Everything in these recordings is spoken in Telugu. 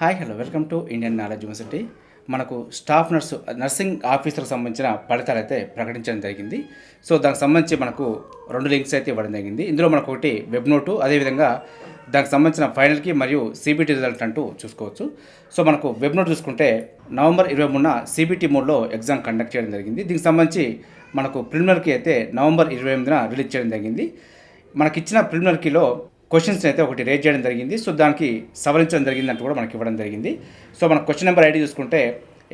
Hi hello welcome to Indian knowledge university. మనకు స్టాఫ్ నర్సింగ్ ఆఫీసర్కి సంబంధించిన ఫలితాలు అయితే ప్రకటించడం జరిగింది. సో దానికి సంబంధించి మనకు 2 లింక్స్ అయితే ఇవ్వడం జరిగింది. ఇందులో మనకు ఒకటి వెబ్ నోటు, అదేవిధంగా దానికి సంబంధించిన ఫైనల్కి మరియు సిబిటి రిజల్ట్ అంటూ చూసుకోవచ్చు. సో మనకు వెబ్ నోట్ చూసుకుంటే నవంబర్ 23న సిబిటి మోడ్లో ఎగ్జామ్ కండక్ట్ చేయడం జరిగింది. దీనికి సంబంధించి మనకు ప్రిలిమినరీకి అయితే నవంబర్ 28న రిలీజ్ చేయడం జరిగింది. మనకిచ్చిన ప్రిలిమినరీలో క్వశ్చన్స్ అయితే ఒకటి రేజ్ చేయడం జరిగింది. సో దానికి సవరించడం జరిగిందంటూ కూడా మనకి ఇవ్వడం జరిగింది. సో మన క్వశ్చన్ నెంబర్ ఐడి చూసుకుంటే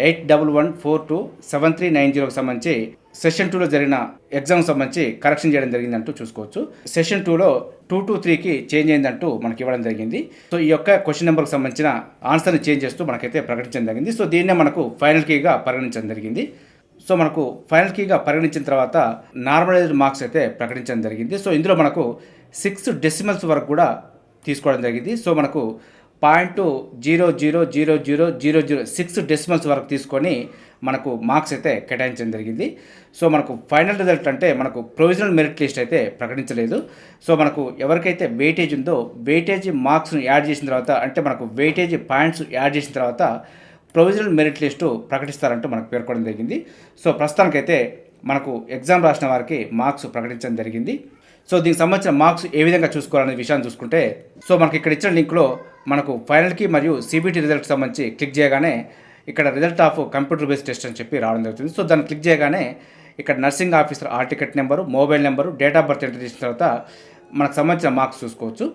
8114273990కి సంబంధించి సెషన్ 2లో జరిగిన ఎగ్జామ్ సంబంధించి కరెక్షన్ చేయడం జరిగిందంటూ చూసుకోవచ్చు. సెషన్ 2లో 2-3కి చేంజ్ అయిందంటూ మనకి ఇవ్వడం జరిగింది. సో ఈ యొక్క క్వశ్చన్ నెంబర్కి సంబంధించిన ఆన్సర్ని చేంజ్ చేస్తూ మనకైతే ప్రకటించడం జరిగింది. సో దీన్నే మనకు ఫైనల్ కీగా పరిగణించడం జరిగింది. సో మనకు ఫైనల్ కీగా పరిగణించిన తర్వాత నార్మలైజ్డ్ మార్క్స్ అయితే ప్రకటించడం జరిగింది. సో ఇందులో మనకు 6 డెసిమల్స్ వరకు కూడా తీసుకోవడం జరిగింది. సో మనకు 0.00000006 డెసిమల్స్ వరకు తీసుకొని మనకు మార్క్స్ అయితే కేటాయించడం జరిగింది. సో మనకు ఫైనల్ రిజల్ట్ అంటే మనకు ప్రొవిజనల్ మెరిట్ లిస్ట్ అయితే ప్రకటించలేదు. సో మనకు ఎవరికైతే వెయిటేజ్ ఉందో వెయిటేజ్ మార్క్స్ను యాడ్ చేసిన తర్వాత, అంటే మనకు వెయిటేజ్ పాయింట్స్ యాడ్ చేసిన తర్వాత ప్రొవిజనల్ మెరిట్ లిస్టు ప్రకటిస్తారంటూ మనకు పేర్కొనడం జరిగింది. సో ప్రస్తుతానికైతే మనకు ఎగ్జామ్ రాసిన వారికి మార్క్స్ ప్రకటించడం జరిగింది. సో దీనికి సంబంధించిన మార్క్స్ ఏ విధంగా చూసుకోవాలనే విషయాన్ని చూసుకుంటే, సో మనకి ఇక్కడ ఇచ్చిన లింక్లో మనకు ఫైనల్కి మరియు సిబిటి రిజల్ట్కి సంబంధించి క్లిక్ చేయగానే ఇక్కడ result of computer based test అని చెప్పి రావడం జరుగుతుంది. సో దాన్ని క్లిక్ చేయగానే ఇక్కడ nursing officer hall ticket number, mobile number, date of birth enter చేసిన తర్వాత మనకు సంబంధించిన మార్క్స్ చూసుకోవచ్చు.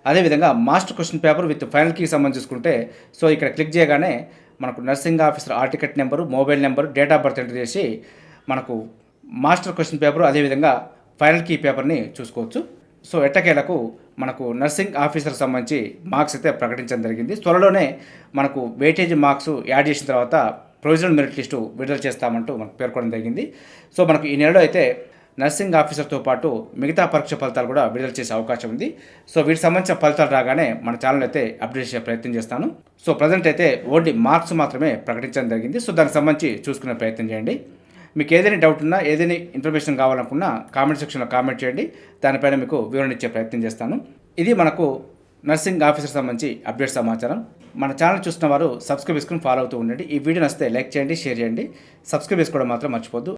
అదేవిధంగా master question paper with final కీకి సంబంధించి చూసుకుంటే, సో ఇక్కడ క్లిక్ చేయగానే మనకు nursing officer hall ticket number, mobile number, date of birth enter చేసి మనకు మాస్టర్ క్వశ్చన్ పేపరు, అదేవిధంగా ఫైనల్ కీ పేపర్ని చూసుకోవచ్చు. సో ఎట్టకేలకు మనకు నర్సింగ్ ఆఫీసర్కి సంబంధించి మార్క్స్ అయితే ప్రకటించడం జరిగింది. త్వరలోనే మనకు వెయిటేజ్ మార్క్స్ యాడ్ చేసిన తర్వాత ప్రొవిజనల్ మెరిట్ లిస్టు విడుదల చేస్తామంటూ మనకు పేర్కొనడం జరిగింది. సో మనకు ఈ నెలలో అయితే నర్సింగ్ ఆఫీసర్తో పాటు మిగతా పరీక్ష ఫలితాలు కూడా విడుదల చేసే అవకాశం ఉంది. సో వీటికి సంబంధించిన ఫలితాలు రాగానే మన ఛానల్ అయితే అప్డేట్ చేసే ప్రయత్నం చేస్తాను. సో ప్రజెంట్ అయితే ఓన్లీ మార్క్స్ మాత్రమే ప్రకటించడం జరిగింది. సో దానికి సంబంధించి చూసుకునే ప్రయత్నం చేయండి. మీకు ఏదైనా డౌట్ ఉన్నా, ఏదైనా ఇన్ఫర్మేషన్ కావాలనుకున్నా కామెంట్ సెక్షన్లో కామెంట్ చేయండి. దానిపైన మీకు వివరణ ఇచ్చే ప్రయత్నం చేస్తాను. ఇది మనకు నర్సింగ్ ఆఫీసర్ సంబంధించి అప్డేట్ సమాచారం. మన ఛానల్ చూస్తున్న వారు సబ్స్క్రైబ్ చేసుకుని ఫాలో అవుతూ ఉండండి. ఈ వీడియో నచ్చితే లైక్ చేయండి, షేర్ చేయండి. సబ్స్క్రైబ్ చేసుకోవడం మాత్రం మర్చిపోద్దు.